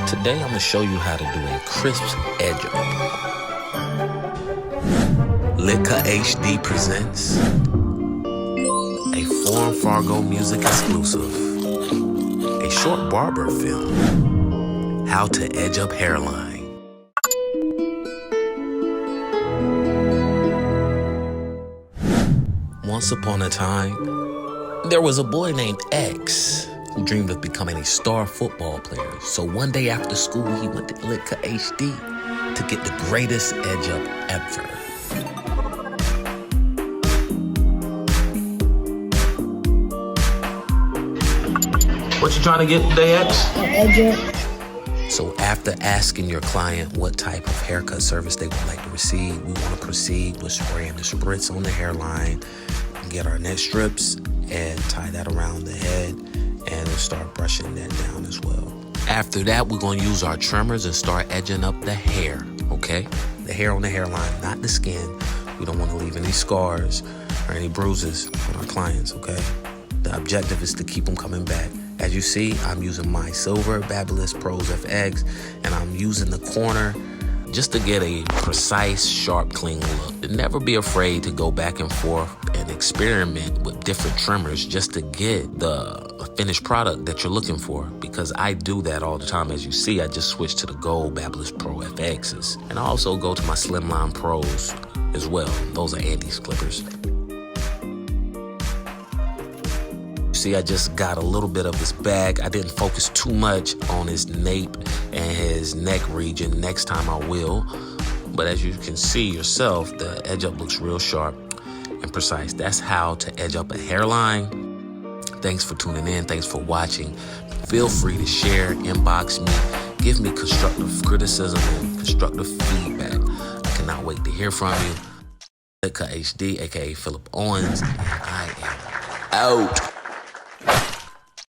Today I'm going to show you how to do a crisp edge up. Litka HD presents a Foreign Fargo music exclusive, a short barber film, How to Edge Up Hairline. Once upon a time, there was a boy named X who dreamed of becoming a star football player. So one day after school, he went to Litka HD to get the greatest edge up ever. What you trying to get today, X? An edge up. So after asking your client what type of haircut service they would like to receive, we want to proceed with spraying the spritz on the hairline, get our net strips and tie that around the head and start brushing that down as well. After that, we're going to use our trimmers and start edging up the hair, okay? The hair on the hairline, not the skin. We don't want to leave any scars or any bruises on our clients, okay? The objective is to keep them coming back. As you see, I'm using my Silver Babyliss Pros FX, and I'm using the corner just to get a precise, sharp, clean look. Never be afraid to go back and forth and experiment with different trimmers just to get the finished product that you're looking for, because I do that all the time. As you see, I just switched to the Gold Babyliss Pro FXs, and I also go to my Slimline Pros as well. Those are Andy's clippers. See, I just got a little bit of this bag. I didn't focus too much on his nape and his neck region. Next time I will. But as you can see yourself, the edge up looks real sharp and precise. That's how to edge up a hairline. Thanks for tuning in. Thanks for watching. Feel free to share, inbox me, give me constructive criticism and constructive feedback. I cannot wait to hear from you. Litka HD, aka Philip Owens, and I am out.